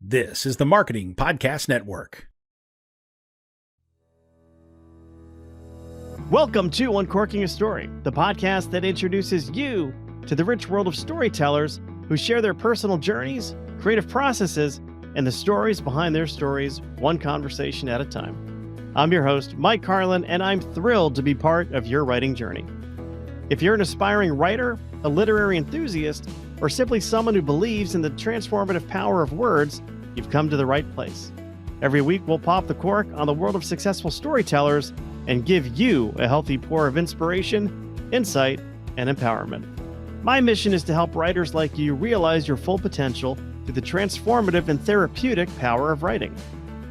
This is the Marketing Podcast Network. Welcome to Uncorking a Story, the podcast that introduces you to the rich world of storytellers who share their personal journeys, creative processes, and the stories behind their stories, one conversation at a time. I'm your host, Mike Carlin, and I'm thrilled to be part of your writing journey. If you're an aspiring writer, a literary enthusiast, or simply someone who believes in the transformative power of words, you've come to the right place. Every week, we'll pop the cork on the world of successful storytellers and give you a healthy pour of inspiration, insight, and empowerment. My mission is to help writers like you realize your full potential through the transformative and therapeutic power of writing.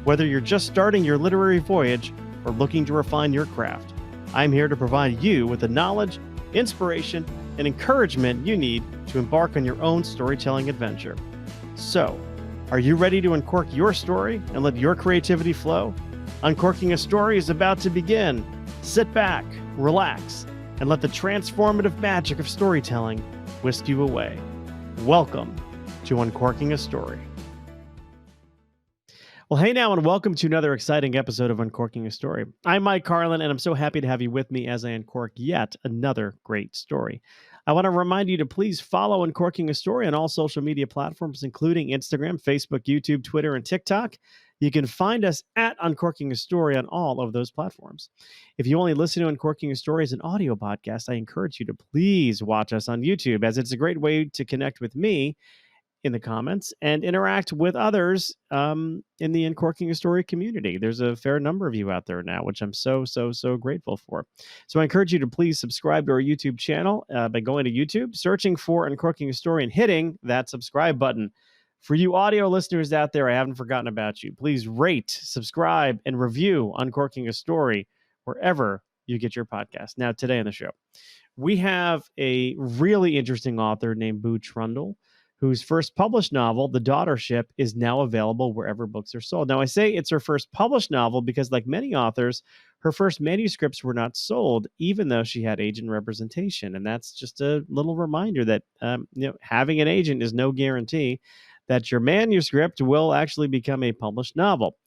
Whether you're just starting your literary voyage or looking to refine your craft, I'm here to provide you with the knowledge, inspiration, and encouragement you need to embark on your own storytelling adventure. So, are you ready to uncork your story and let your creativity flow? Uncorking a Story is about to begin. Sit back, relax, and let the transformative magic of storytelling whisk you away. Welcome to Uncorking a Story. Well, hey now, and welcome to another exciting episode of Uncorking a Story. I'm Mike Carlin, and I'm so happy to have you with me as I uncork yet another great story. I want to remind you to please follow Uncorking a Story on all social media platforms, including Instagram, Facebook, YouTube, Twitter, and TikTok. You can find us at Uncorking a Story on all of those platforms. If you only listen to Uncorking a Story as an audio podcast, I encourage you to please watch us on YouTube, as it's a great way to connect with me in the comments and interact with others in the Uncorking a Story community. There's a fair number of you out there now, which I'm so grateful for. So I encourage you to please subscribe to our YouTube channel by going to YouTube, searching for Uncorking a Story, and hitting that subscribe button. For you audio listeners out there, I haven't forgotten about you. Please rate, subscribe, and review Uncorking a Story wherever you get your podcast. Now, today on the show, we have a really interesting author named Boo Trundle, whose first published novel, The Daughtership, is now available wherever books are sold. Now, I say it's her first published novel because, like many authors, her first manuscripts were not sold, even though she had agent representation. And that's just a little reminder that having an agent is no guarantee that your manuscript will actually become a published novel.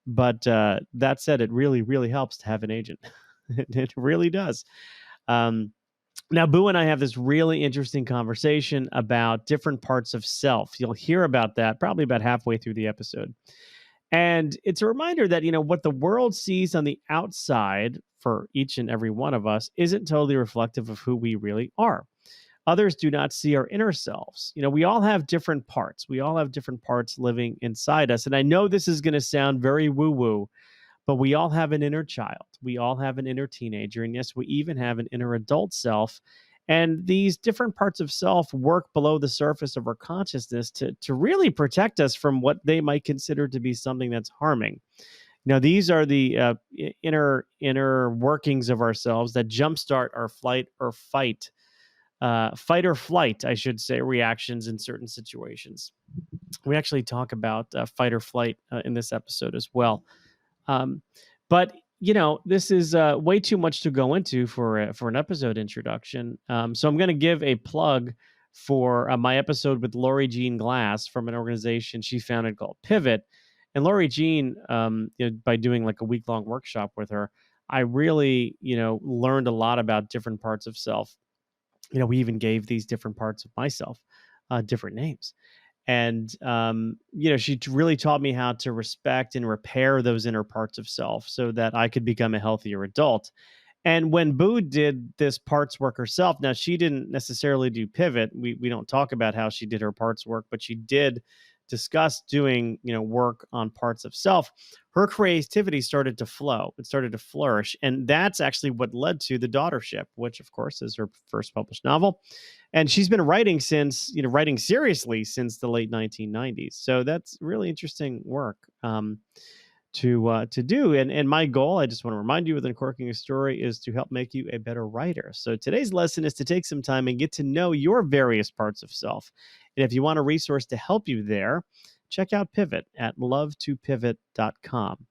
But that said, it really, really helps to have an agent. It really does. Now, Boo and I have this really interesting conversation about different parts of self. You'll hear about that probably about halfway through the episode. And it's a reminder that, what the world sees on the outside for each and every one of us isn't totally reflective of who we really are. Others do not see our inner selves. We all have different parts. We all have different parts living inside us. And I know this is going to sound very woo-woo, but we all have an inner child. We all have an inner teenager. And yes, we even have an inner adult self. And these different parts of self work below the surface of our consciousness to really protect us from what they might consider to be something that's harming. Now, these are the inner workings of ourselves that jumpstart our fight or flight, I should say, reactions in certain situations. We actually talk about fight or flight in this episode as well. But this is way too much to go into for an episode introduction. So I'm going to give a plug for my episode with Lori Jean Glass from an organization she founded called Pivot. And Lori Jean, by doing like a week-long workshop with her, I really, learned a lot about different parts of self. We even gave these different parts of myself different names. And, she really taught me how to respect and repair those inner parts of self so that I could become a healthier adult. And when Boo did this parts work herself, now she didn't necessarily do Pivot. We don't talk about how she did her parts work, but she did discuss doing, work on parts of self. Her creativity started to flow. It started to flourish. And that's actually what led to The Daughtership, which of course is her first published novel. And she's been writing writing seriously since the late 1990s. So that's really interesting work to do. And my goal, I just want to remind you with Uncorking a Story, is to help make you a better writer. So today's lesson is to take some time and get to know your various parts of self. And if you want a resource to help you there, check out Pivot at lovetopivot.com.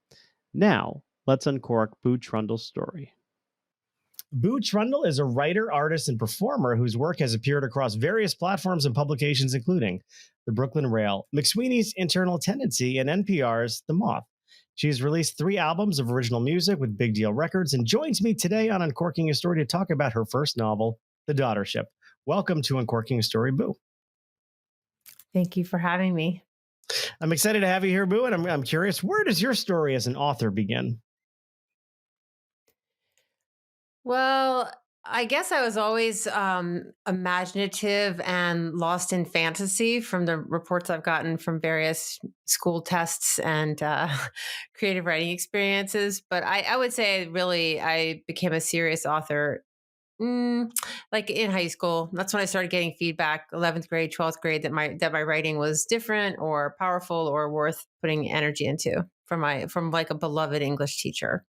Now, let's uncork Boo Trundle's story. Boo Trundle is a writer, artist, and performer whose work has appeared across various platforms and publications, including the Brooklyn Rail, McSweeney's Internal Tendency, and NPR's The Moth. She has released 3 albums of original music with Big Deal Records and joins me today on Uncorking a Story to talk about her first novel, The Daughtership. Welcome to Uncorking a Story, Boo. Thank you for having me. I'm excited to have you here, Boo, and I'm curious, where does your story as an author begin? Well, I guess I was always imaginative and lost in fantasy from the reports I've gotten from various school tests and creative writing experiences. But I would say really I became a serious author like in high school. That's when I started getting feedback, 11th grade, 12th grade, that my writing was different or powerful or worth putting energy into from like a beloved English teacher.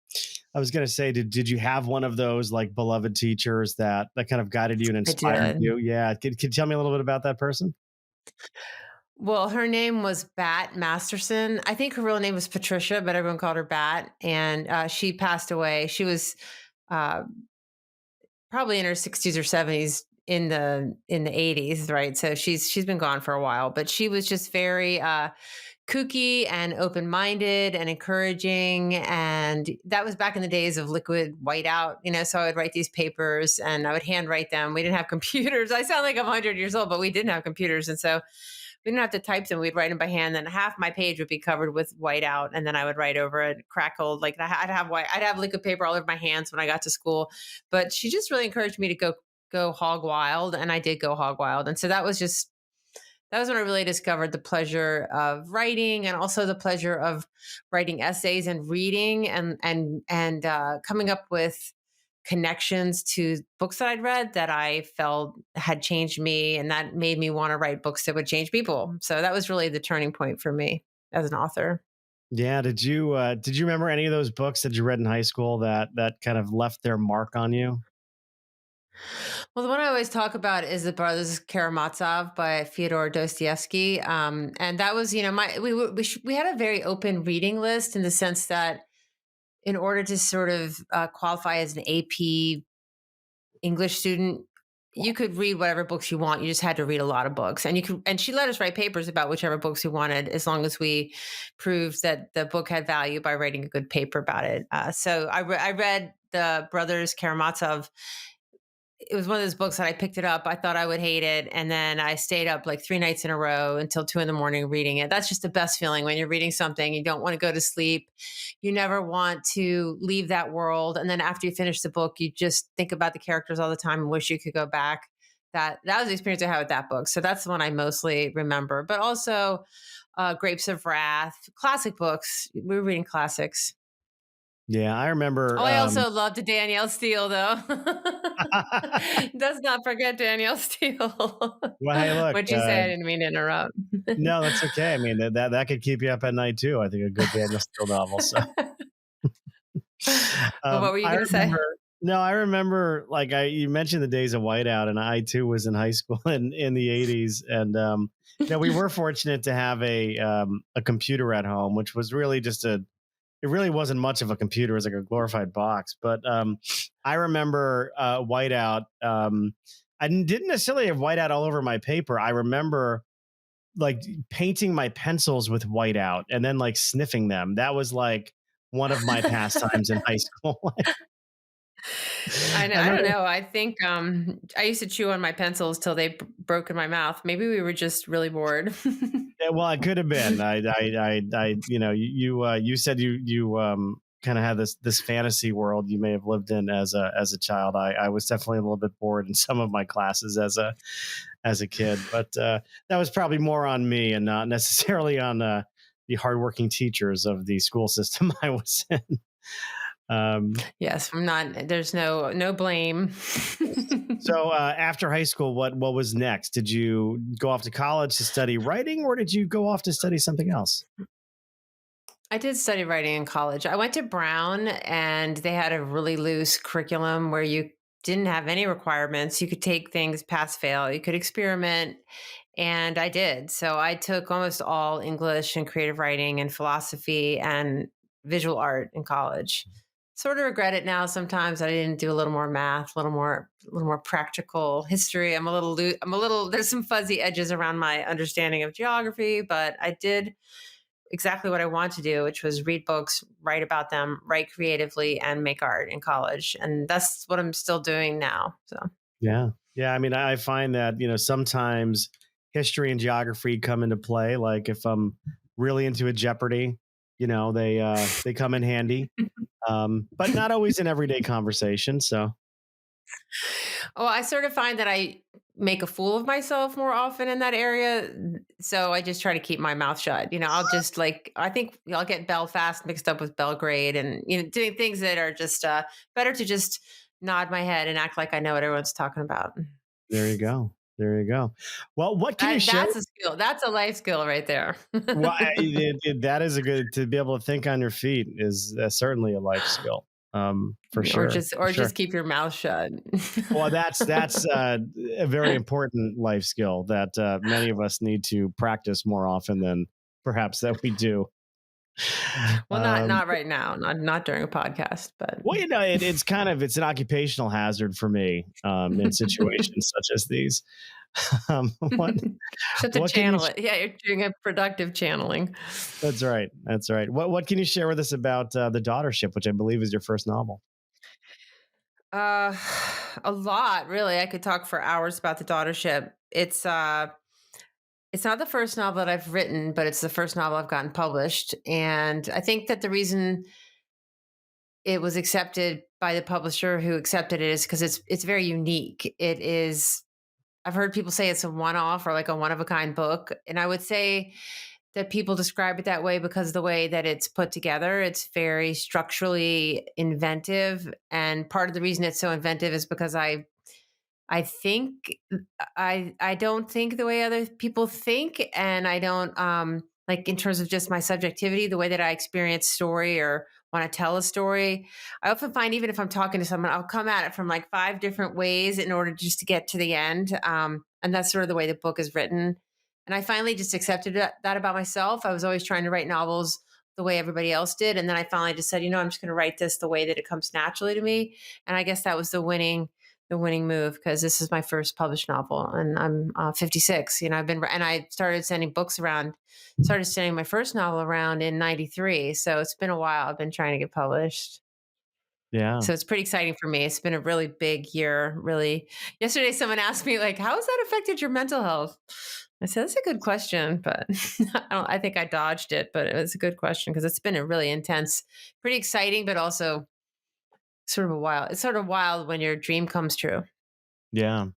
I was going to say, did you have one of those like beloved teachers that kind of guided you and I inspired did. you? Yeah. Can you tell me a little bit about that person? Well, her name was Bat Masterson. I think her real name was Patricia, but everyone called her Bat. And she passed away. She was uh, probably in her 60s or 70s in the 80s, right? So she's been gone for a while, but she was just very kooky and open-minded and encouraging, and that was back in the days of liquid whiteout, so I would write these papers and I would handwrite them. We didn't have computers. I sound like I'm 100 years old, but we didn't have computers, and so we didn't have to type them. We'd write them by hand. Then half my page would be covered with whiteout, and then I would write over it, crackled. Like I'd have liquid paper all over my hands when I got to school. But she just really encouraged me to go hog wild, and I did go hog wild. And so that was when I really discovered the pleasure of writing, and also the pleasure of writing essays and reading and coming up with connections to books that I'd read that I felt had changed me, and that made me want to write books that would change people. So that was really the turning point for me as an author. Yeah. Did you remember any of those books that you read in high school that kind of left their mark on you? Well, the one I always talk about is The Brothers Karamazov by Fyodor Dostoevsky, and that was, my we had a very open reading list in the sense that in order to sort of qualify as an AP English student, you could read whatever books you want. You just had to read a lot of books, and she let us write papers about whichever books we wanted, as long as we proved that the book had value by writing a good paper about it. So I read The Brothers Karamazov. It was one of those books that I picked it up. I thought I would hate it. And then I stayed up like 3 nights in a row until 2 in the morning reading it. That's just the best feeling when you're reading something. You don't want to go to sleep. You never want to leave that world. And then after you finish the book, you just think about the characters all the time and wish you could go back. That was the experience I had with that book. So that's the one I mostly remember. But also Grapes of Wrath, classic books. We were reading classics. Yeah, I remember. Oh, I also loved Danielle Steele, though. Let's not forget Danielle Steele. Well, hey, look. What'd you say? I didn't mean to interrupt. No, that's okay. I mean, that could keep you up at night too. I think a good Daniel Steele novel. So, Well, what were you I going to say? remember. No, I remember. Like you mentioned the days of whiteout, and I too was in high school in the '80s, and we were fortunate to have a computer at home, which was really just a it really wasn't much of a computer. It was like a glorified box. But I remember whiteout. I didn't necessarily have whiteout all over my paper. I remember like painting my pencils with whiteout and then like sniffing them. That was like one of my pastimes in high school. I know. I I don't remember, know. I think I used to chew on my pencils till they broke in my mouth. Maybe we were just really bored. yeah, well, it could have been. You said you kind of had this fantasy world you may have lived in as a child. I was definitely a little bit bored in some of my classes as a kid, but that was probably more on me and not necessarily on the hardworking teachers of the school system I was in. Yes, I'm not. There's no blame. So after high school, what was next? Did you go off to college to study writing, or did you go off to study something else? I did study writing in college. I went to Brown, and they had a really loose curriculum where you didn't have any requirements. You could take things pass fail. You could experiment, and I did. So I took almost all English and creative writing and philosophy and visual art in college. sort of regret it now sometimes that I didn't do a little more math, a little more practical history. I'm a little, there's some fuzzy edges around my understanding of geography, but I did exactly what I want to do, which was read books, write about them, write creatively, and make art in college. And that's what I'm still doing now. So, Yeah. Yeah. I mean, I find that, sometimes history and geography come into play. Like if I'm really into a Jeopardy, they come in handy. But not always in everyday conversation. So oh, I sort of find that I make a fool of myself more often in that area. So I just try to keep my mouth shut. I'll just I think I'll get Belfast mixed up with Belgrade and, doing things that are just better to just nod my head and act like I know what everyone's talking about. there you go. There you go. Well, what can you share? That's a skill. That's a life skill right there. Well, that is a good to be able to think on your feet is certainly a life skill, for or sure. just For or sure. just keep your mouth shut. Well, that's a very important life skill that many of us need to practice more often than perhaps that we do. Well, Um, not right now, not during a podcast, but well, it's an occupational hazard for me in situations such as these. What just to what can you? channel it. Yeah, you're doing a productive channeling. That's right. That's right. What can you share with us about the Daughtership, which I believe is your first novel? Uh, a lot, really. I could talk for hours about the Daughtership. It's not the first novel that I've written, but it's the first novel I've gotten published. And I think that the reason it was accepted by the publisher who accepted it is because it's very unique. It is. I've heard people say it's a one-off or like a one-of-a-kind book, and I would say that people describe it that way because of the way that it's put together. It's very structurally inventive, and part of the reason it's so inventive is because I think I don't think the way other people think, and I don't like in terms of just my subjectivity, the way that I experience story or want to tell a story. I often find even if I'm talking to someone, I'll come at it from like five different ways in order just to get to the end. And that's sort of the way the book is written. And I finally just accepted that about myself. I was always trying to write novels the way everybody else did, and then I finally just said, I'm just going to write this the way that it comes naturally to me. And I guess that was the winning move because this is my first published novel and I'm 56. I started sending books around, started sending my first novel around in 93. So it's been a while. I've been trying to get published. Yeah. So it's pretty exciting for me. It's been a really big year. Really. Yesterday, someone asked me, like, how has that affected your mental health? I said, that's a good question, but I think I dodged it, but it was a good question because it's been a really intense, pretty exciting, but also it's sort of wild when your dream comes true. Yeah.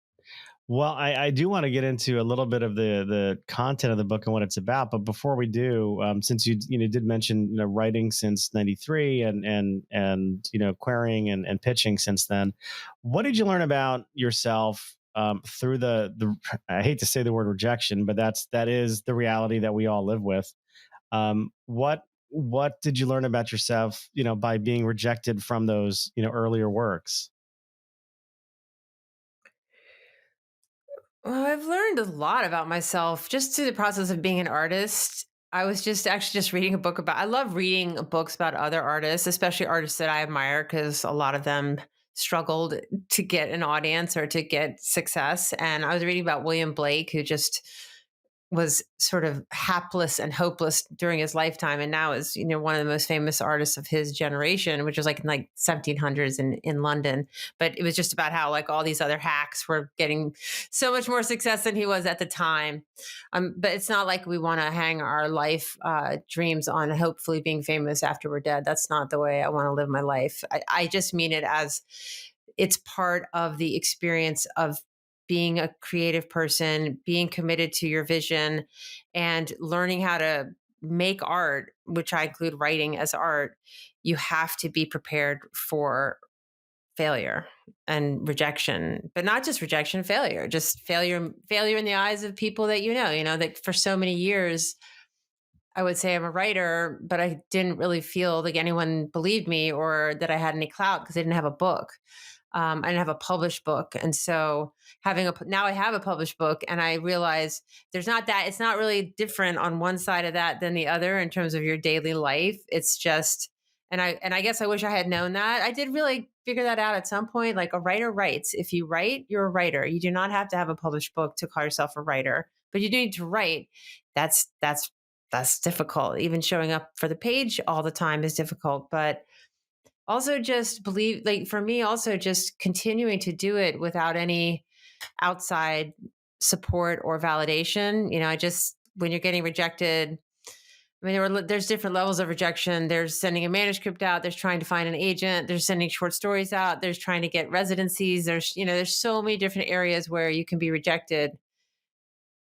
Well, I do want to get into a little bit of the content of the book and what it's about, but before we do, since you did mention writing since '93 and querying and pitching since then, what did you learn about yourself through the I hate to say the word rejection, but that is the reality that we all live with. What did you learn about yourself, by being rejected from those earlier works? Well, I've learned a lot about myself just through the process of being an artist. I was just actually just reading a book about, I love reading books about other artists, especially artists that I admire, because a lot of them struggled to get an audience or to get success. And I was reading about William Blake, who just was sort of hapless and hopeless during his lifetime, and now is one of the most famous artists of his generation, which was like in like 1700s in London. But it was just about how like all these other hacks were getting so much more success than he was at the time. But it's not like we want to hang our life dreams on hopefully being famous after we're dead. That's not the way I want to live my life. I just mean it as it's part of the experience of being a creative person, being committed to your vision, and learning how to make art, which I include writing as art. You have to be prepared for failure and rejection, but not just rejection, failure, just failure in the eyes of people that that for so many years I would say I'm a writer, but I didn't really feel like anyone believed me or that I had any clout because I didn't have a book. I didn't have a published book. And so now I have a published book, and I realize it's not really different on one side of that than the other in terms of your daily life. It's just And I guess I wish I had known that. I did really figure that out at some point. Like, a writer writes. If you write, you're a writer. You do not have to have a published book to call yourself a writer, but you do need to write. That's difficult. Even showing up for the page all the time is difficult. But also, just believe, like, for me, also just continuing to do it without any outside support or validation. I just, when you're getting rejected, I mean, there's different levels of rejection. There's sending a manuscript out. There's trying to find an agent. There's sending short stories out. There's trying to get residencies. There's so many different areas where you can be rejected.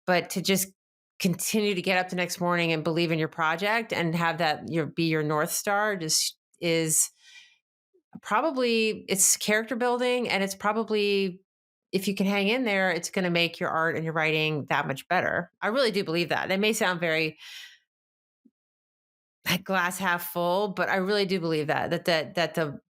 But to just continue to get up the next morning and believe in your project and have that be your North Star just is probably, it's character building, and it's probably, if you can hang in there, it's going to make your art and your writing that much better. I really do believe that. That may sound very like glass half full, but I really do believe that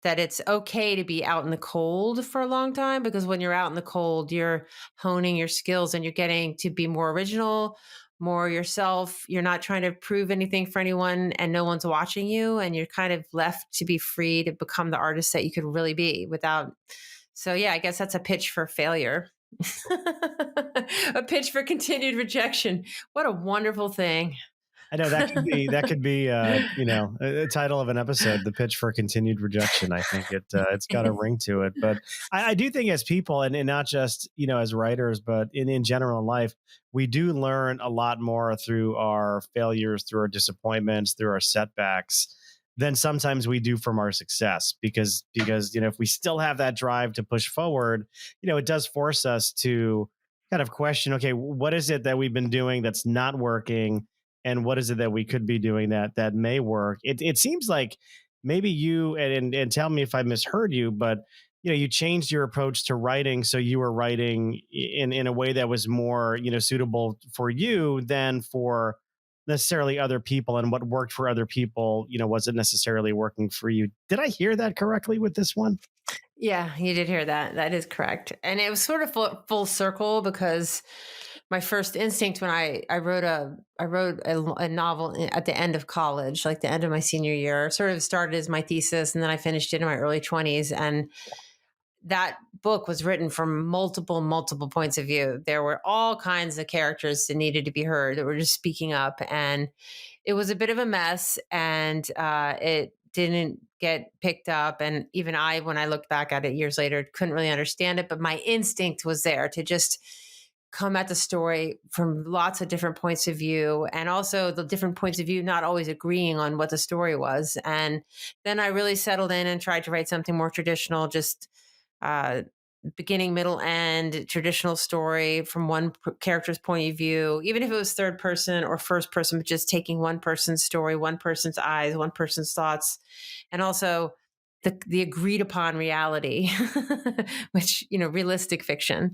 it's okay to be out in the cold for a long time, because when you're out in the cold, you're honing your skills and you're getting to be more original, more yourself. You're not trying to prove anything for anyone, and no one's watching you, and you're kind of left to be free to become the artist that you could really be without. So yeah, I guess that's a pitch for failure. A pitch for continued rejection. What a wonderful thing. I know that could be a title of an episode, "The Pitch for Continued Rejection." I think it's got a ring to it. But I do think, as people, and not just as writers, but in general in life, we do learn a lot more through our failures, through our disappointments, through our setbacks, than sometimes we do from our success. Because if we still have that drive to push forward, it does force us to kind of question, okay, what is it that we've been doing that's not working, and what is it that we could be doing that may work. It seems like maybe you, and tell me if I misheard you, but you changed your approach to writing, so you were writing in a way that was more suitable for you than for necessarily other people, and what worked for other people wasn't necessarily working for you. Did I hear that correctly with this one? Yeah, you did hear that. That is correct. And it was sort of full circle, because my first instinct when I wrote a novel at the end of college, like the end of my senior year, sort of started as my thesis, and then I finished it in my early 20s. And that book was written from multiple points of view. There were all kinds of characters that needed to be heard, that were just speaking up, and it was a bit of a mess, and it didn't get picked up. And even I, when I looked back at it years later, couldn't really understand it. But my instinct was there to just come at the story from lots of different points of view, and also the different points of view not always agreeing on what the story was. And then I really settled in and tried to write something more traditional, just uh, beginning, middle, end, traditional story from one character's point of view, even if it was third person or first person, but just taking one person's story, one person's eyes, one person's thoughts, and also the agreed upon reality, which, realistic fiction,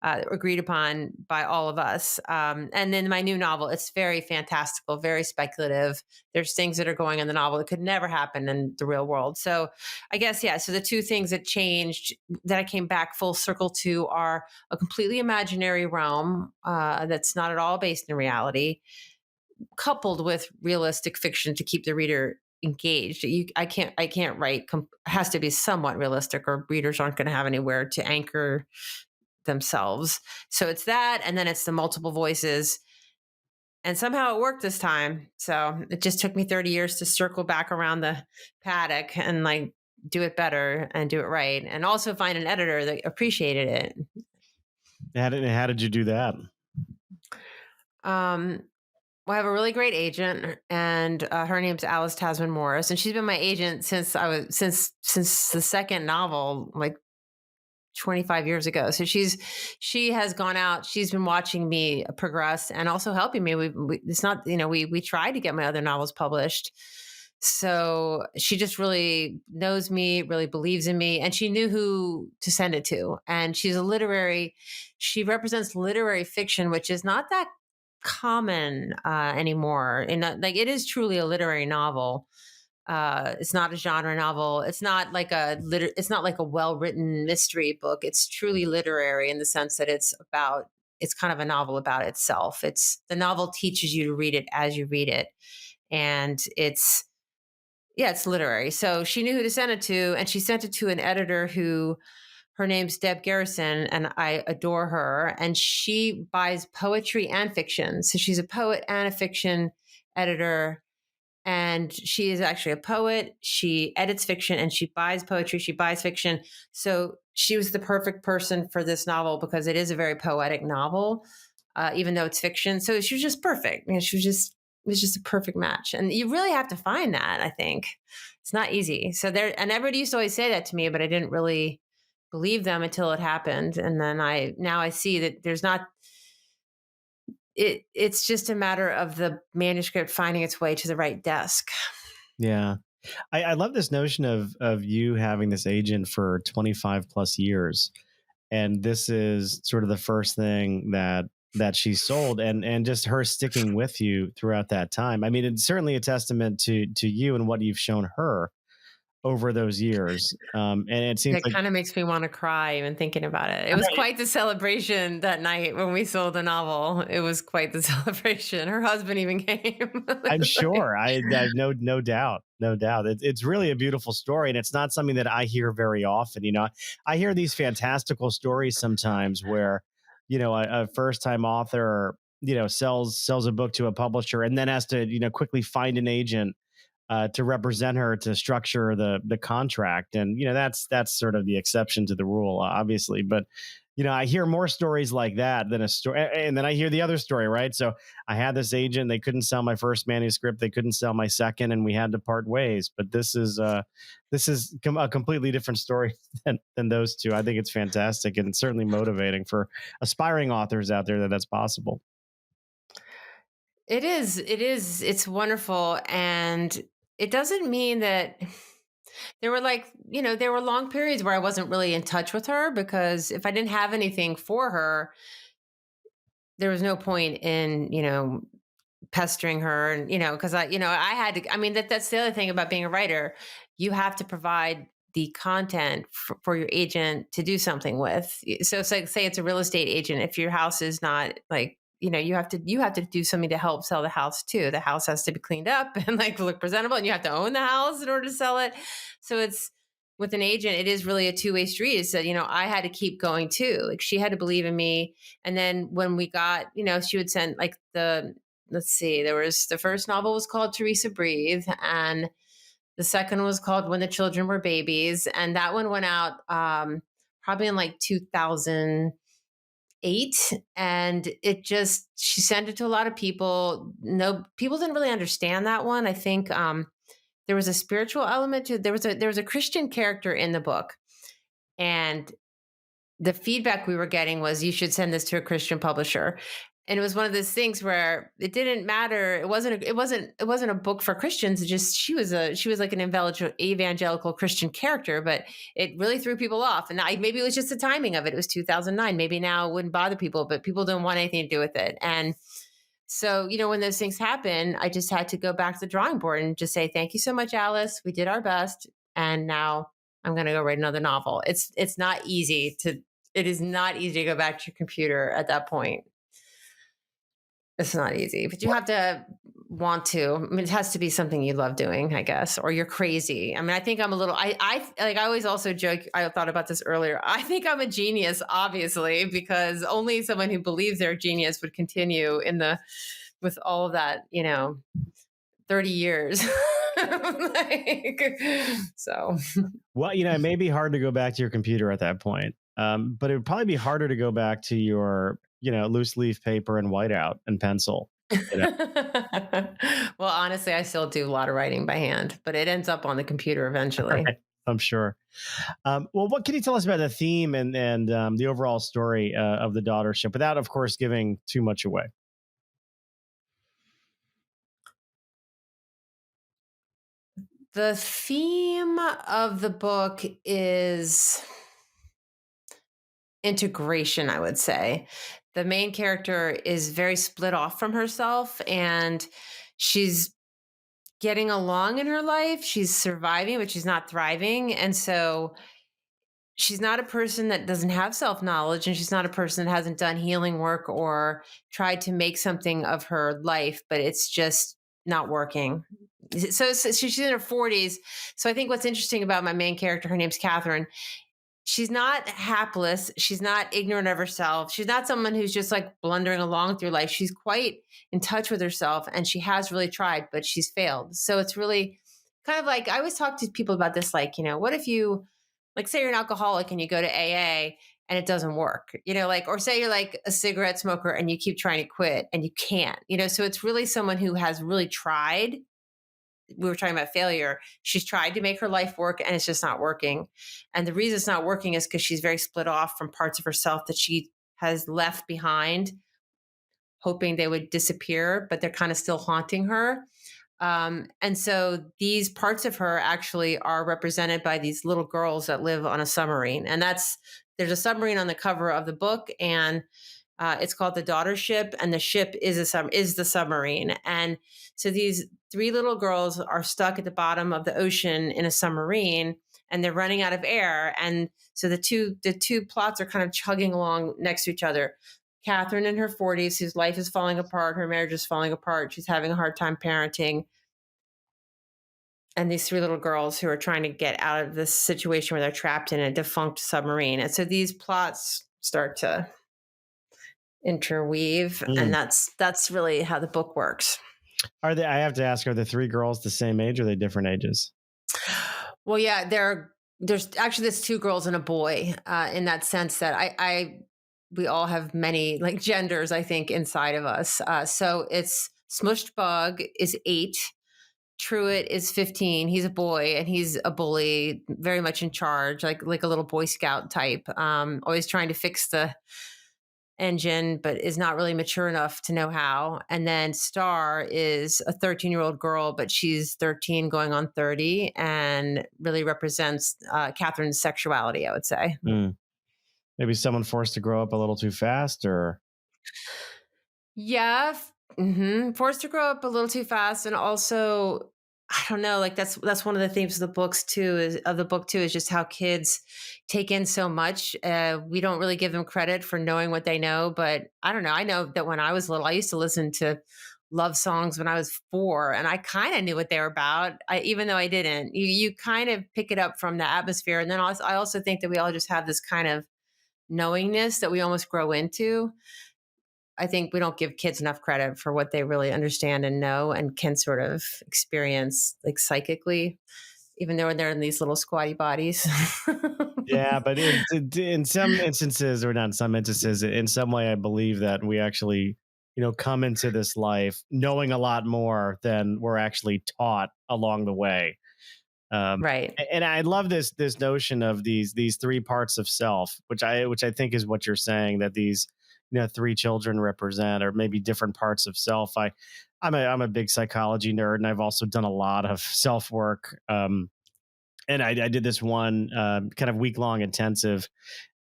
agreed upon by all of us. And then my new novel, it's very fantastical, very speculative. There's things that are going on in the novel that could never happen in the real world. So I guess, yeah. So the two things that changed, that I came back full circle to, are a completely imaginary realm that's not at all based in reality, coupled with realistic fiction to keep the reader engaged. I can't write. Has to be somewhat realistic, or readers aren't going to have anywhere to anchor themselves. So it's that, and then it's the multiple voices. And somehow it worked this time. So it just took me 30 years to circle back around the paddock and, like, do it better and do it right, and also find an editor that appreciated it. How did you do that? Um, Well, I have a really great agent, and her name's Alice Tasman Morris, and she's been my agent since the second novel, like 25 years ago. So she has gone out. She's been watching me progress and also helping me. It's not, we tried to get my other novels published. So she just really knows me, really believes in me, and she knew who to send it to. And she represents literary fiction, which is not that common anymore. And like, it is truly a literary novel. It's not a genre novel. It's not like a well-written mystery book. It's truly literary in the sense that it's kind of a novel about itself. The novel teaches you to read it as you read it. And Yeah, it's literary. So she knew who to send it to, and she sent it to an editor who, her name's Deb Garrison, and I adore her. And she buys poetry and fiction. So she's a poet and a fiction editor. And she is actually a poet. She edits fiction and she buys poetry. She buys fiction. So she was the perfect person for this novel because it is a very poetic novel, even though it's fiction. So she was just perfect. She was just, it was just a perfect match. And you really have to find that, I think. It's not easy. So there, and everybody used to always say that to me, but I didn't really believe them until it happened. And then now I see that there's not, it's just a matter of the manuscript finding its way to the right desk. Yeah. I love this notion of you having this agent for 25 plus years. And this is sort of the first thing that she sold, and just her sticking with you throughout that time. I mean, it's certainly a testament to you and what you've shown her over those years. And it seems It like kind of makes me want to cry even thinking about it. It was quite the celebration that night when we sold the novel. It was quite the celebration. Her husband even came. I'm Like, sure. I no doubt, no doubt. It's really a beautiful story, and it's not something that I hear very often. I hear these fantastical stories sometimes where, a first time author, sells a book to a publisher and then has to, quickly find an agent to represent her to structure the contract, and that's sort of the exception to the rule, obviously. But I hear more stories like that than a story, and then I hear the other story, right? So I had this agent; they couldn't sell my first manuscript, they couldn't sell my second, and we had to part ways. But this is a completely different story than those two. I think it's fantastic, and it's certainly motivating for aspiring authors out there that's possible. it is. It is. It's wonderful. And it doesn't mean that there were there were long periods where I wasn't really in touch with her because if I didn't have anything for her, there was no point in, pestering her and because I had to. I mean, that's the other thing about being a writer. You have to provide the content for your agent to do something with. So it's like, say it's a real estate agent, if your house is not like, you have to do something to help sell the house too. The house has to be cleaned up and like look presentable, and you have to own the house in order to sell it. So it's, with an agent, it is really a two-way street. So, I had to keep going too. Like she had to believe in me. And then when we got, she would send like let's see, there was, the first novel was called Teresa Breathe, and the second was called When the Children Were Babies. And that one went out probably in like 2008. And she sent it to a lot of people. No, people didn't really understand that one. I think there was a spiritual element to, there was a Christian character in the book. And the feedback we were getting was, you should send this to a Christian publisher. And it was one of those things where it didn't matter. It wasn't a book for Christians. It just, she was like an evangelical Christian character, but it really threw people off. And maybe it was just the timing of it. It was 2009. Maybe now it wouldn't bother people, but people didn't want anything to do with it. And so, when those things happen, I just had to go back to the drawing board and just say, thank you so much, Alice. We did our best. And now I'm going to go write another novel. It is not easy to go back to your computer at that point. It's not easy, but you have to want to. I mean, it has to be something you love doing, I guess, or you're crazy. I mean, I think I'm a little, I always also joke, I thought about this earlier. I think I'm a genius, obviously, because only someone who believes they're a genius would continue with all of that, 30 years. So. Well, it may be hard to go back to your computer at that point, but it would probably be harder to go back to your, loose leaf paper and whiteout and pencil. Well, honestly, I still do a lot of writing by hand, but it ends up on the computer eventually. Right. I'm sure. Well, what can you tell us about the theme and the overall story of the daughtership, without, of course, giving too much away? The theme of the book is integration, I would say. The main character is very split off from herself, and she's getting along in her life. She's surviving, but she's not thriving. And so she's not a person that doesn't have self knowledge, and she's not a person that hasn't done healing work or tried to make something of her life, but it's just not working. So she's in her 40s. So I think what's interesting about my main character, her name's Catherine. She's not hapless. She's not ignorant of herself. She's not someone who's just like blundering along through life. She's quite in touch with herself, and she has really tried, but she's failed. So it's really kind of like, I always talk to people about this, like, what if you, like, say you're an alcoholic and you go to AA and it doesn't work, like, or say you're like a cigarette smoker and you keep trying to quit and you can't, so it's really someone who has really tried. We were talking about failure. She's tried to make her life work and it's just not working. And the reason it's not working is because she's very split off from parts of herself that she has left behind, hoping they would disappear, but they're kind of still haunting her. And so these parts of her actually are represented by these little girls that live on a submarine. And there's a submarine on the cover of the book, and it's called the Daughter Ship, and the ship is the submarine. And so these three little girls are stuck at the bottom of the ocean in a submarine, and they're running out of air. And so the two plots are kind of chugging along next to each other. Catherine in her 40s, whose life is falling apart, her marriage is falling apart, she's having a hard time parenting. And these three little girls who are trying to get out of this situation where they're trapped in a defunct submarine. And so these plots start to interweave, and that's really how the book works. I have to ask, are the three girls the same age or are they different ages? Well, yeah, there's two girls and a boy, in that sense that we all have many like genders, I think, inside of us. So it's Smushed Bug is 8. Truett is 15. He's a boy and he's a bully, very much in charge, like a little Boy Scout type, always trying to fix the engine, but is not really mature enough to know how. And then Star is a 13-year-old girl, but she's 13 going on 30 and really represents Catherine's sexuality, I would say. Maybe someone forced to grow up a little too fast, or? Yeah. Forced to grow up a little too fast. And also, I don't know, like that's one of the themes of the book too, is just how kids take in so much. We don't really give them credit for knowing what they know, but I don't know. I know that when I was little, I used to listen to love songs when I was 4, and I kind of knew what they were about. Even though I didn't, you kind of pick it up from the atmosphere. And then I also think that we all just have this kind of knowingness that we almost grow into. I think we don't give kids enough credit for what they really understand and know and can sort of experience like psychically, even though they're in these little squatty bodies. Yeah, but in some instances, or not in some instances, in some way, I believe that we actually, come into this life knowing a lot more than we're actually taught along the way. Right. And I love this notion of these three parts of self, which I think is what you're saying, that these three children represent, or maybe different parts of self. I'm a big psychology nerd, and I've also done a lot of self work. And I did this one kind of week-long intensive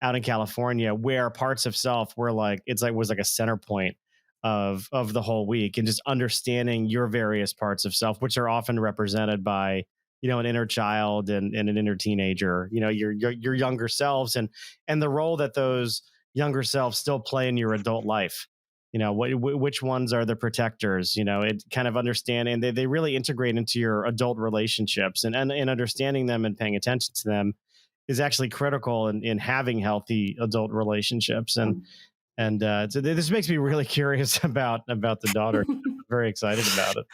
out in California where parts of self were was like a center point of the whole week, and just understanding your various parts of self, which are often represented by an inner child and an inner teenager, your younger selves, and the role that those younger selves still play in your adult life. Which ones are the protectors, it kind of understanding, they really integrate into your adult relationships, and understanding them and paying attention to them is actually critical in having healthy adult relationships. And so this makes me really curious about the daughter. I'm very excited about it.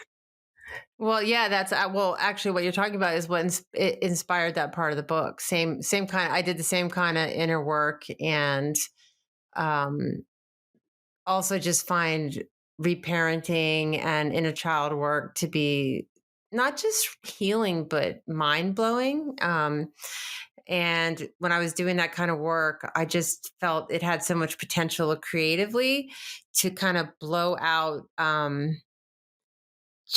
Well, yeah, that's actually what you're talking about is what it inspired that part of the book. Same kind. I did the same kind of inner work, and also just find reparenting and inner child work to be not just healing, but mind blowing. And when I was doing that kind of work, I just felt it had so much potential creatively to kind of blow out.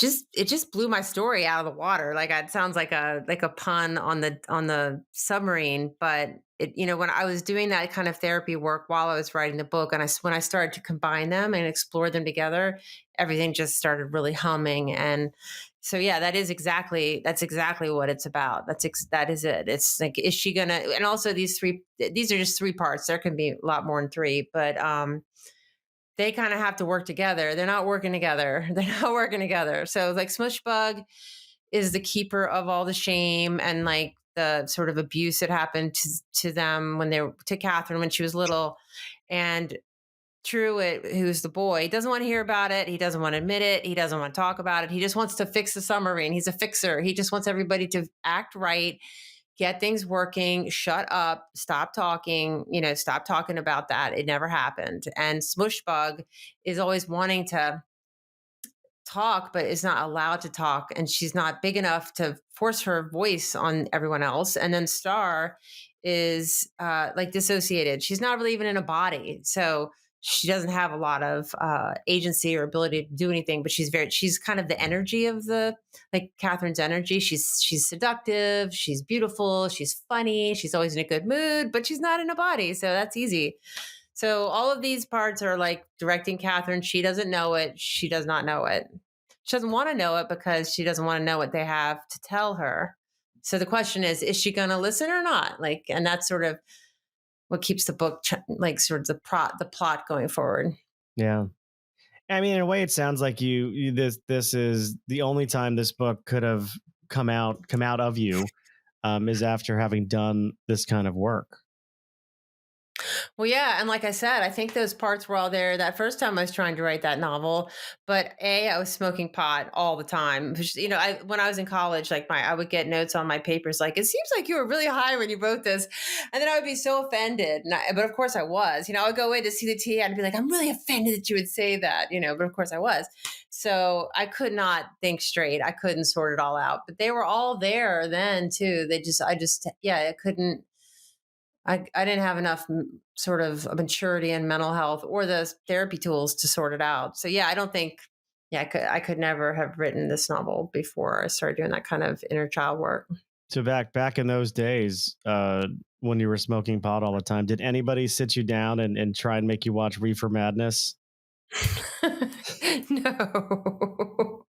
It just blew my story out of the water. Like, it sounds like a pun on the submarine, but when I was doing that kind of therapy work while I was writing the book, and when I started to combine them and explore them together, everything just started really humming. And so, yeah, that's exactly what it's about. That is it. It's like, is she gonna? And also these are just 3 parts. There can be a lot more than 3, but they kind of have to work together. They're not working together. So like Smush Bug is the keeper of all the shame and like the sort of abuse that happened to them to Catherine when she was little. And Truett, who's the boy, doesn't want to hear about it. He doesn't want to admit it. He doesn't want to talk about it. He just wants to fix the submarine. He's a fixer. He just wants everybody to act right, get things working, shut up, stop talking, stop talking about that. It never happened. And Smushbug is always wanting to talk, but is not allowed to talk. And she's not big enough to force her voice on everyone else. And then Star is like dissociated. She's not really even in a body. So she doesn't have a lot of agency or ability to do anything, but she's kind of the energy of like Catherine's energy. She's seductive. She's beautiful. She's funny. She's always in a good mood, but she's not in a body. So that's easy. So all of these parts are like directing Catherine. She doesn't know it. She does not know it. She doesn't want to know it because she doesn't want to know what they have to tell her. So the question is she going to listen or not? Like, and that's sort of what keeps the book like sort of the plot going forward. Yeah. I mean, in a way, it sounds like this is the only time this book could have come out of you is after having done this kind of work. Well, yeah. And like I said, I think those parts were all there that first time I was trying to write that novel. But I was smoking pot all the time. When I was in college, like I would get notes on my papers, like, it seems like you were really high when you wrote this. And then I would be so offended. But of course I was, I would go away to see the tea. I'd be like, I'm really offended that you would say that, but of course I was. So I could not think straight. I couldn't sort it all out, but they were all there then too. I couldn't. I didn't have enough sort of maturity and mental health or the therapy tools to sort it out. So yeah, I don't think, I could never have written this novel before I started doing that kind of inner child work. So back in those days, when you were smoking pot all the time, did anybody sit you down and try and make you watch Reefer Madness? No,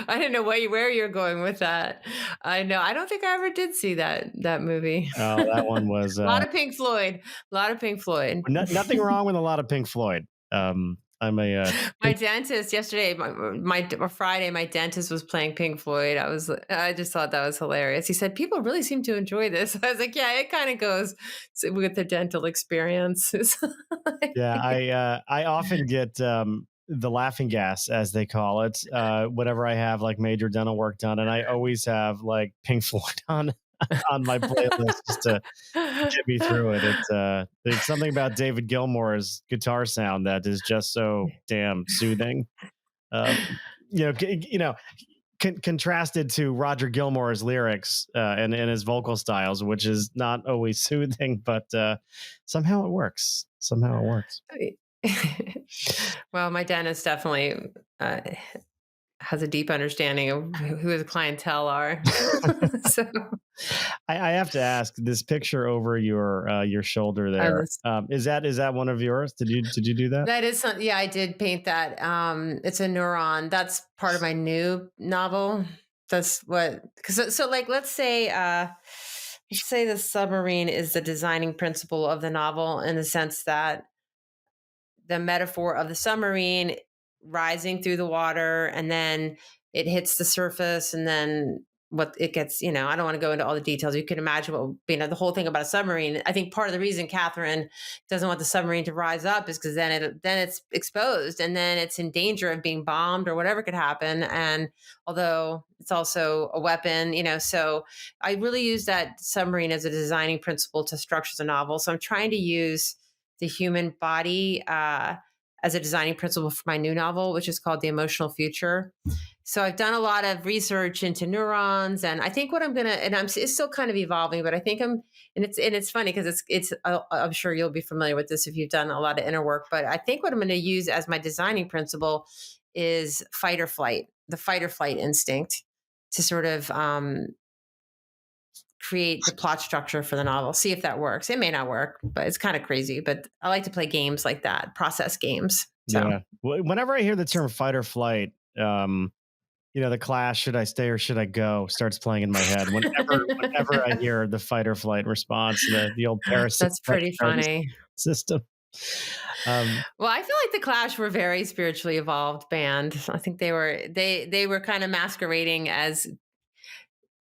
I didn't know where you're going with that. I know. I don't think I ever did see that movie. Oh, that one was a lot of Pink Floyd. Nothing wrong with a lot of Pink Floyd. I'm my dentist yesterday, my Friday, my dentist was playing Pink Floyd. I just thought that was hilarious. He said, people really seem to enjoy this. I was like, yeah, it kind of goes with the dental experience. Yeah. I often get, the laughing gas, as they call it, whenever I have like major dental work done. And I always have like Pink Floyd on my playlist just to get me through it. There's something about David Gilmour's guitar sound that is just so damn soothing. Contrasted to Roger Gilmour's lyrics and his vocal styles, which is not always soothing, but somehow it works. Well, my dentist definitely has a deep understanding of who his clientele are. So I have to ask, this picture over your shoulder there, is that one of yours? Did you do that? That is something. Yeah, I did paint that. It's a neuron. That's part of my new novel. That's what, so like, let's say the submarine is the designing principle of the novel, in the sense that the metaphor of the submarine rising through the water, and then it hits the surface, and then what it gets, I don't want to go into all the details. You can imagine what, the whole thing about a submarine. I think part of the reason Catherine doesn't want the submarine to rise up is because then it's exposed, and then it's in danger of being bombed or whatever could happen. And although it's also a weapon, so I really use that submarine as a designing principle to structure the novel. So I'm trying to use the human body as a designing principle for my new novel, which is called The Emotional Future. So I've done a lot of research into neurons, and I think what it's still kind of evolving, but I think it's funny because I'm sure you'll be familiar with this if you've done a lot of inner work, but I think what I'm going to use as my designing principle is fight or flight, the fight or flight instinct, to sort of create the plot structure for the novel. See if that works. It may not work, but it's kind of crazy. But I like to play games like that, process games. So. Yeah. Whenever I hear the term fight or flight, the Clash, should I stay or should I go, starts playing in my head. Whenever I hear the fight or flight response, the old Paris. That's pretty funny system. Well, I feel like the Clash were a very spiritually evolved band. I think they were kind of masquerading as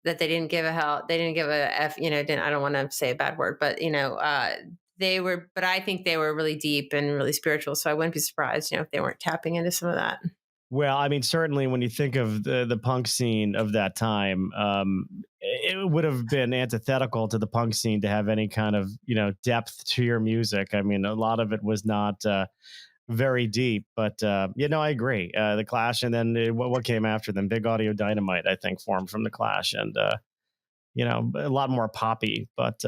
that they didn't give a hell. They didn't give a f. Didn't I don't want to say a bad word, but they were. But I think they were really deep and really spiritual. So I wouldn't be surprised, if they weren't tapping into some of that. Well, I mean, certainly when you think of the punk scene of that time, it would have been antithetical to the punk scene to have any kind of, depth to your music. I mean, a lot of it was not very deep, but I agree. The Clash, and then what came after them, Big Audio Dynamite, I think, formed from the Clash, and a lot more poppy, but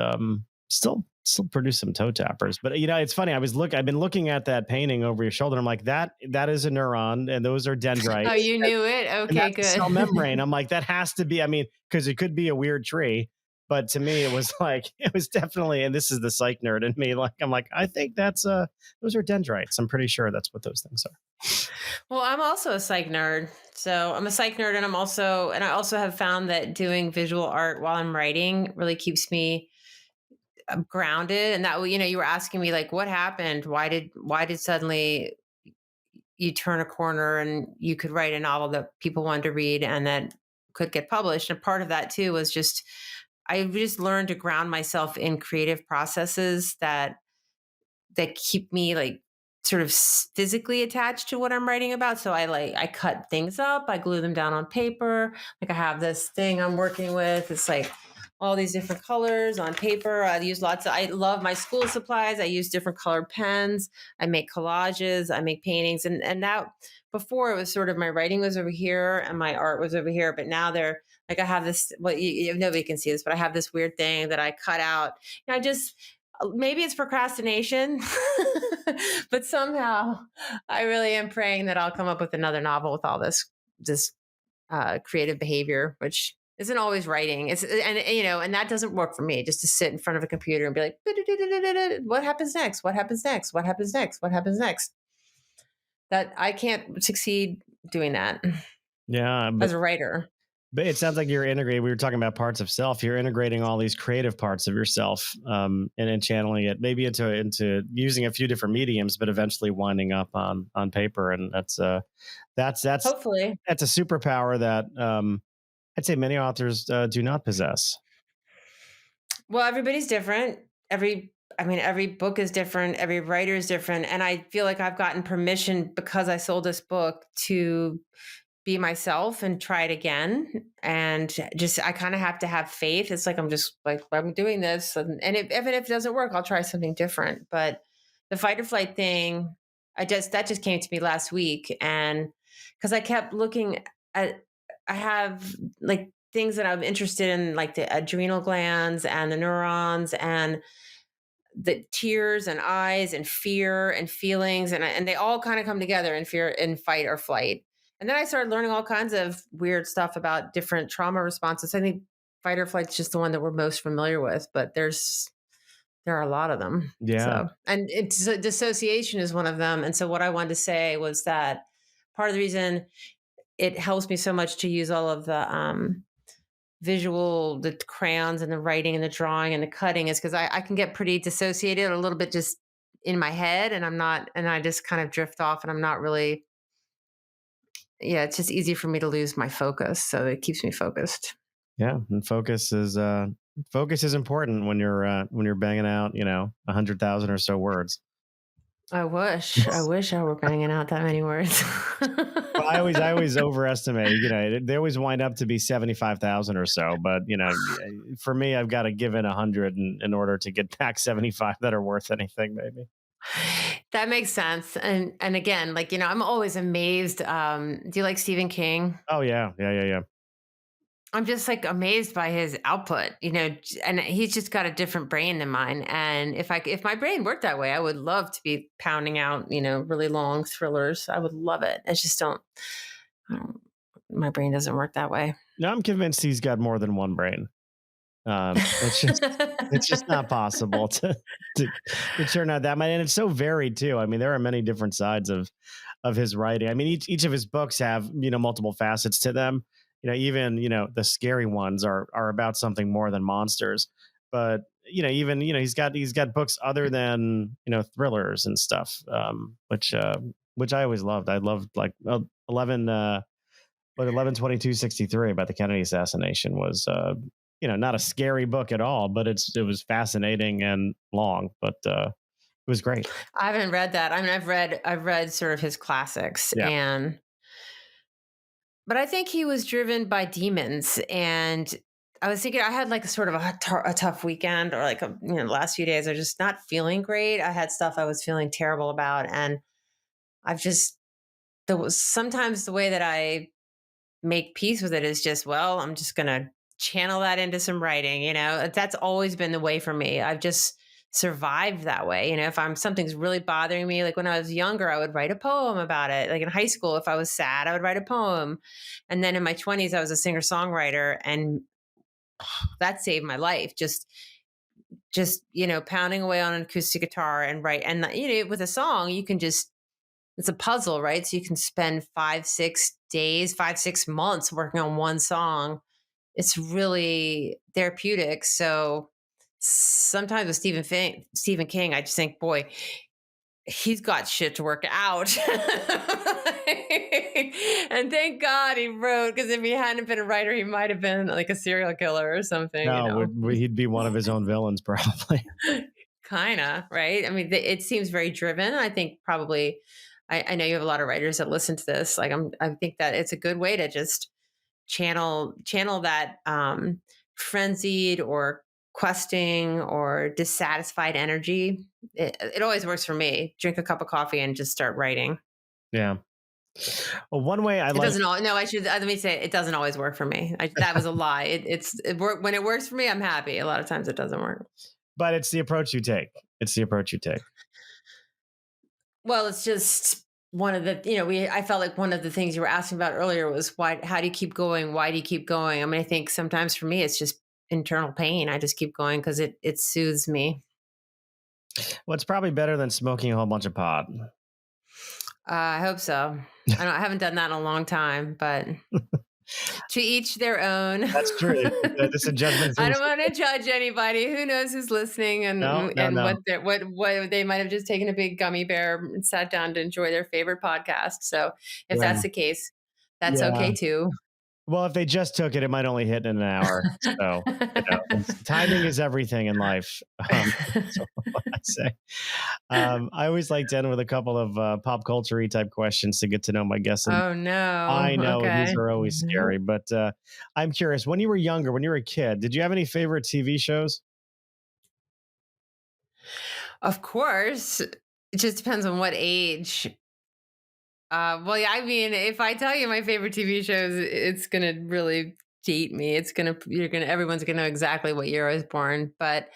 still produce some toe tappers. But it's funny. I've been looking at that painting over your shoulder. I'm like, that is a neuron, and those are dendrites. Oh, you knew it? And Okay, that's a good. cell membrane. I'm like, that has to be. I mean, because it could be a weird tree, but to me, it was like it was definitely. And this is the psych nerd in me. Like, I'm like, I think that's those are dendrites. I'm pretty sure that's what those things are. Well, I'm also a psych nerd. So I'm a psych nerd, and I also have found that doing visual art while I'm writing really keeps me grounded. And that, you were asking me like, what happened? Why did suddenly you turn a corner and you could write a novel that people wanted to read and that could get published? And part of that too was I just learned to ground myself in creative processes that keep me like sort of physically attached to what I'm writing about. So I cut things up, I glue them down on paper. Like I have this thing I'm working with. It's like all these different colors on paper. I love my school supplies. I use different colored pens. I make collages, I make paintings. And that before it was sort of my writing was over here and my art was over here. But now they're like, I have this, nobody can see this, but I have this weird thing that I cut out. I just, maybe it's procrastination, but somehow I really am praying that I'll come up with another novel with all this creative behavior, which isn't always writing. And that doesn't work for me. Just to sit in front of a computer and be like, what happens next? What happens next? What happens next? What happens next? That I can't succeed doing that. Yeah, as a writer. But it sounds like you're integrating. We were talking about parts of self. You're integrating all these creative parts of yourself, and then channeling it maybe into using a few different mediums, but eventually winding up on paper. And that's Hopefully. that's a superpower that I'd say many authors do not possess. Well, everybody's different. Every book is different. Every writer is different. And I feel like I've gotten permission because I sold this book to be myself and try it again. And just, I kind of have to have faith. It's like, I'm just like, I'm doing this. And even if it doesn't work, I'll try something different. But the fight or flight thing, that just came to me last week. And because I kept looking at, I have like things that I'm interested in, like the adrenal glands and the neurons and the tears and eyes and fear and feelings. And they all kind of come together in fear and fight or flight. And then I started learning all kinds of weird stuff about different trauma responses. I think fight or flight is just the one that we're most familiar with, but there are a lot of them. Yeah. So, and dissociation is one of them. And so what I wanted to say was that part of the reason it helps me so much to use all of the visual, the crayons and the writing and the drawing and the cutting is because I can get pretty dissociated a little bit just in my head, and I just kind of drift off, and I'm not really, it's just easy for me to lose my focus. So it keeps me focused. Yeah. And focus is important when you're banging out, 100,000 or so words. I wish I were banging out that many words. Well, I always overestimate, they always wind up to be 75,000 or so. But, for me, I've got to give it 100 in order to get back 75 that are worth anything, maybe. That makes sense. And again, like, I'm always amazed. Do you like Stephen King? Oh, yeah. Yeah. I'm just like amazed by his output, and he's just got a different brain than mine. And if my brain worked that way, I would love to be pounding out, really long thrillers. I would love it. It's just my brain doesn't work that way. No, I'm convinced he's got more than one brain. It's just not possible to turn out that much. And it's so varied too. I mean, there are many different sides of his writing. I mean, each of his books have, multiple facets to them. Even, the scary ones are about something more than monsters. But, even, he's got books other than, thrillers and stuff, which I always loved. I loved like 11 But 11/22/63 about the Kennedy assassination was, not a scary book at all, but it was fascinating and long, but it was great. I haven't read that. I mean, I've read sort of his classics, Yeah. but I think he was driven by demons. And I was thinking I had like a sort of a tough weekend, or like last few days I was just not feeling great. I had stuff I was feeling terrible about, and I've just there was sometimes the way that I make peace with it is just, well, I'm just going to channel that into some writing. That's always been the way for me. I've just survived that way. If something's really bothering me, like when I was younger, I would write a poem about it. Like in high school, if I was sad, I would write a poem. And then in my 20s, I was a singer songwriter, and that saved my life. Just pounding away on an acoustic guitar and write. And with a song, you can just, it's a puzzle, right? So you can spend 5-6 days, 5-6 months working on one song. It's really therapeutic. So sometimes with Stephen King, I just think, boy, he's got shit to work out. And thank God he wrote, because if he hadn't been a writer, he might have been like a serial killer or something. No, he'd be one of his own villains, probably. Kind of, right? I mean, it seems very driven. I think probably, I know you have a lot of writers that listen to this. Like, I think that it's a good way to just channel that frenzied or questing or dissatisfied energy. It always works for me. Drink a cup of coffee and just start writing. Yeah. Well, one way I it doesn't all, no, I should, let me say it doesn't always work for me. That was a lie. When it works for me, I'm happy. A lot of times it doesn't work. But it's the approach you take. Well, it's just one of the, I felt like one of the things you were asking about earlier was how do you keep going? Why do you keep going? I mean, I think sometimes for me, it's just internal pain. I just keep going because it soothes me. Well, it's probably better than smoking a whole bunch of pot. I hope so. I haven't done that in a long time, but to each their own. That's true. This is a judgment. I don't want to judge anybody. Who knows who's listening and what they might have just taken a big gummy bear and sat down to enjoy their favorite podcast. So if that's the case, that's okay too. Well, if they just took it, it might only hit in an hour. So timing is everything in life. So what I say. I always like to end with a couple of pop culture-y type questions to get to know my guests. And oh no! I know these are always scary, but I'm curious. When you were younger, when you were a kid, did you have any favorite TV shows? Of course, it just depends on what age. Well, yeah, I mean, if I tell you my favorite TV shows, it's gonna really date me. Everyone's gonna know exactly what year I was born. But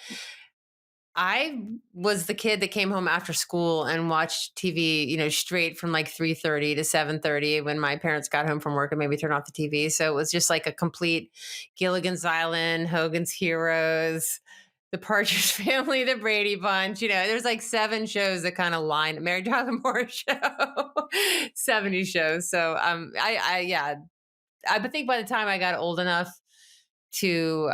I was the kid that came home after school and watched TV, straight from like 3:30 to 7:30 when my parents got home from work and maybe turn off the TV. So it was just like a complete Gilligan's Island, Hogan's Heroes, The Partridge Family, The Brady Bunch. There's like 7 shows that kind of line. Mary Tyler Moore Show, 70 shows. So I think by the time I got old enough to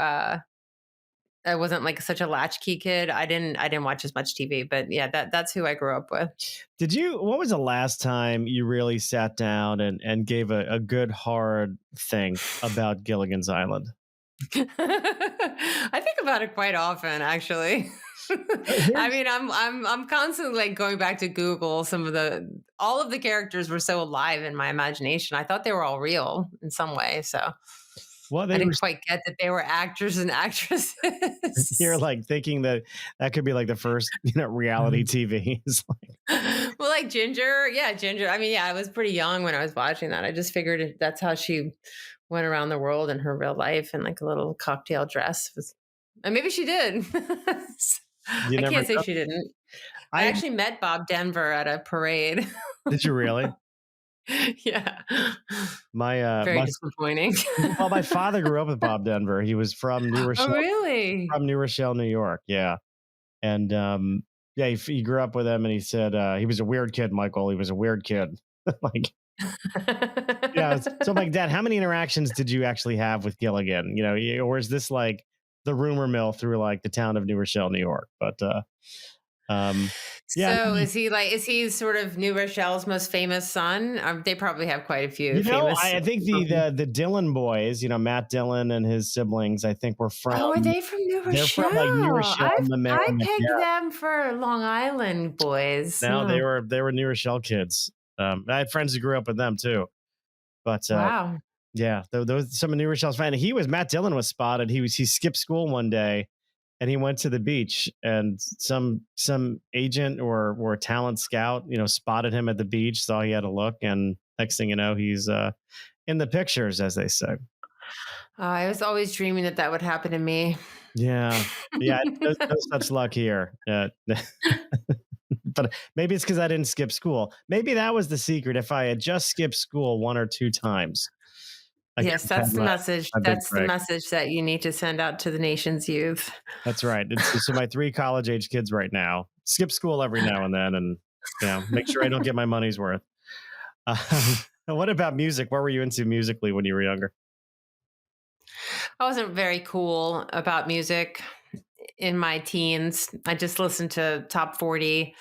I wasn't like such a latchkey kid, I didn't watch as much TV. But yeah, that's who I grew up with. What was the last time you really sat down and gave a good hard think about Gilligan's Island? I think about it quite often, actually. I mean, I'm constantly like going back to Google. All of the characters were so alive in my imagination. I thought they were all real in some way. So I didn't quite get that they were actors and actresses. You're like thinking that could be like the first, reality TV. Well, like Ginger. Yeah, Ginger. I mean, yeah, I was pretty young when I was watching that. I just figured that's how she went around the world in her real life in like a little cocktail dress. And maybe she did. I can't say she didn't. I actually met Bob Denver at a parade. Did you really? Yeah. Very disappointing. Well, my father grew up with Bob Denver. He was from New Rochelle. Oh, really? From New Rochelle, New York. Yeah. And he grew up with him, and he said he was a weird kid, Michael. He was a weird kid. Like, yeah. So I'm like, Dad, how many interactions did you actually have with Gilligan? Or is this like the rumor mill through like the town of New Rochelle, New York? But Yeah, So is he sort of New Rochelle's most famous son? They probably have quite a few you know, famous. I think the Dillon boys, Matt Dillon and his siblings, I think were from. Oh, are they from New They're from like New Rochelle? Rochelle, I Mamaroneck. pegged Yeah, them for Long Island boys. no, Huh. they were New Rochelle kids. I had friends who grew up with them too, but Wow. yeah, those some of New Rochelle's fans. Matt Dillon was spotted. He skipped school one day and he went to the beach, and some agent or talent scout, spotted him at the beach, saw he had a look, and next thing you know, he's in the pictures, as they say. I was always dreaming that would happen to me. Yeah, yeah, no such luck here. But maybe it's because I didn't skip school. Maybe that was the secret. If I had just skipped school 1 or 2 times, I could Yes, have that's had the message. my big That's the break. message that you need to send out to the nation's youth. That's right. So my 3 college age kids right now skip school every now and then, and make sure I don't get my money's worth. Um, what about music? What were you into musically when you were younger? I wasn't very cool about music in my teens. I just listened to top 40.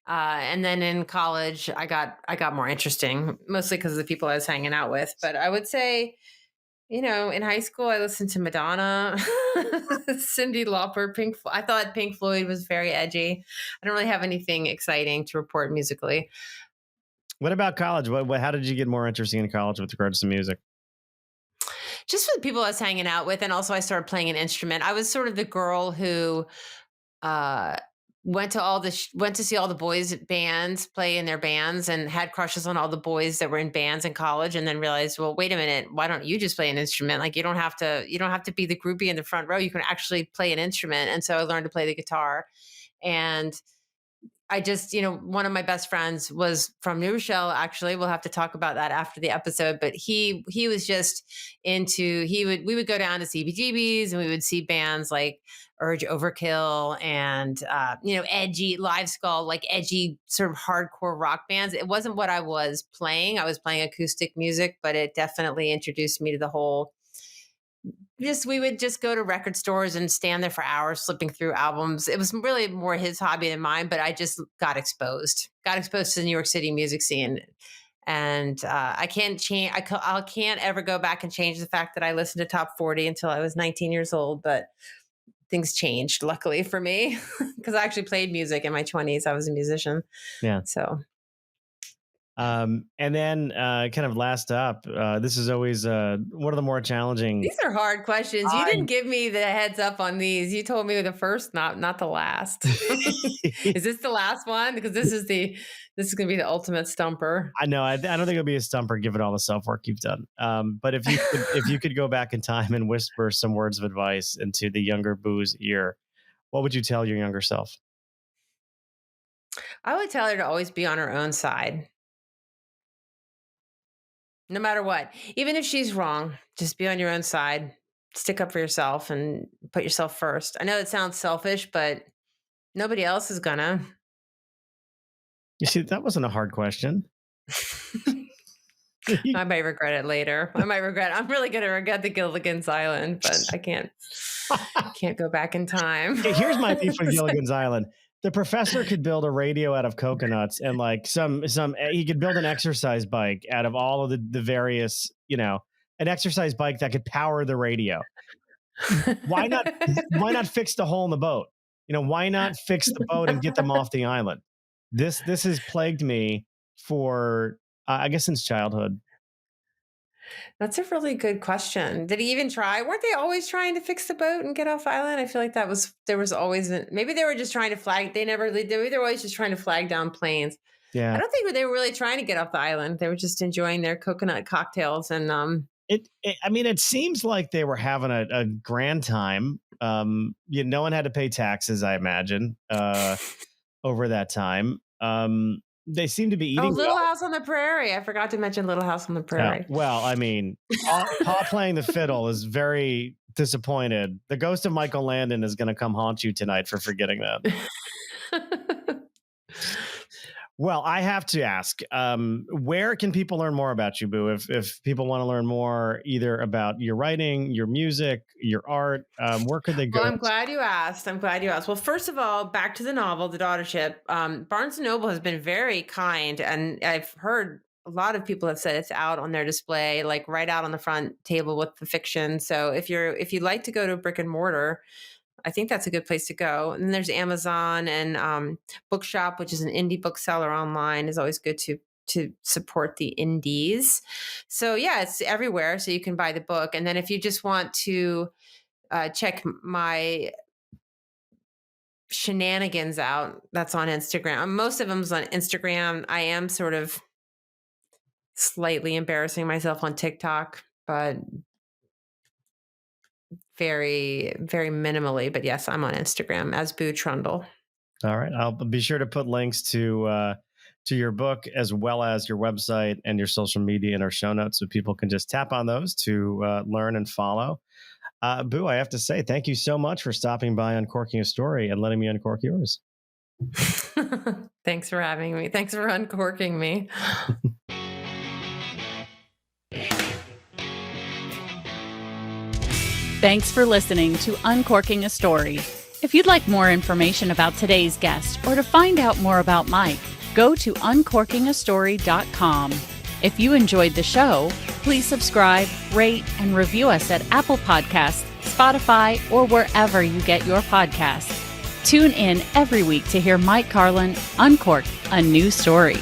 And then in college, I got more interesting, mostly because of the people I was hanging out with. But I would say, in high school, I listened to Madonna, Cyndi Lauper, I thought Pink Floyd was very edgy. I don't really have anything exciting to report musically. What about college? How did you get more interesting in college with regards to music? Just for the people I was hanging out with, and also I started playing an instrument. I was sort of the girl who uh, went to see all the boys bands play in their bands, and had crushes on all the boys that were in bands in college, and then realized, well, wait a minute, why don't you just play an instrument? Like, you don't have to be the groupie in the front row. You can actually play an instrument. And so I learned to play the guitar, and I just, one of my best friends was from New Rochelle. Actually, we'll have to talk about that after the episode. But he was just we would go down to CBGBs, and we would see bands like Urge Overkill and edgy Live Skull, like edgy sort of hardcore rock bands. It wasn't what I was playing. I was playing acoustic music, but it definitely introduced me to the whole. We would just go to record stores and stand there for hours flipping through albums. It was really more his hobby than mine, but I just got exposed to the New York City music scene. And I can't change. I can't ever go back and change the fact that I listened to top 40 until I was 19 years old. But things changed, luckily for me, because I actually played music in my 20s. I was a musician. Yeah. So. And then kind of last up, this is always one of the more challenging. These are hard questions. You didn't give me the heads up on these. You told me the first, not the last. Is this the last one? Because this is going to be the ultimate stumper. I know. I don't think it'll be a stumper given all the self work you've done. But if you could go back in time and whisper some words of advice into the younger Boo's ear, what would you tell your younger self? I would tell her to always be on her own side. No matter what, even if she's wrong, just be on your own side, stick up for yourself and put yourself first. I know it sounds selfish, but nobody else is gonna. You see, that wasn't a hard question. I might regret it later. I'm really going to regret the Gilligan's Island, but I can't go back in time. Here's my beef with Gilligan's Island. The professor could build a radio out of coconuts, and like he could build an exercise bike out of all of the various, an exercise bike that could power the radio. Why not fix the hole in the boat? Why not fix the boat and get them off the island? This has plagued me for I guess since childhood. That's a really good question. Did he even try? Weren't they always trying to fix the boat and get off island? I feel like there was always maybe they were just trying to flag. Maybe they were always just trying to flag down planes. Yeah, I don't think they were really trying to get off the island. They were just enjoying their coconut cocktails and it seems like they were having a grand time. No one had to pay taxes, I imagine, over that time. They seem to be eating. Little House on the Prairie. I forgot to mention Little House on the Prairie. Well, I mean, Pa playing the fiddle is very disappointed. The ghost of Michael Landon is going to come haunt you tonight for forgetting that. Well, I have to ask, where can people learn more about you, Boo? If people want to learn more either about your writing, your music, your art, where could they go? Well, I'm glad you asked. Well, first of all, back to the novel, The Daughtership. Barnes & Noble has been very kind, and I've heard a lot of people have said it's out on their display, like right out on the front table with the fiction. So if you'd like to go to a brick and mortar, I think that's a good place to go. And then there's Amazon and Bookshop, which is an indie bookseller online, is always good to support the indies. So yeah, it's everywhere. So you can buy the book. And then if you just want to check my shenanigans out, that's on Instagram. Most of them's on Instagram. I am sort of slightly embarrassing myself on TikTok, but very, very minimally. But yes, I'm on Instagram as Boo Trundle. All right. I'll be sure to put links to your book as well as your website and your social media in our show notes so people can just tap on those to learn and follow. Boo, I have to say, thank you so much for stopping by Uncorking a Story and letting me uncork yours. Thanks for having me. Thanks for uncorking me. Thanks for listening to Uncorking a Story. If you'd like more information about today's guest or to find out more about Mike, go to uncorkingastory.com. If you enjoyed the show, please subscribe, rate, and review us at Apple Podcasts, Spotify, or wherever you get your podcasts. Tune in every week to hear Mike Carlin uncork a new story.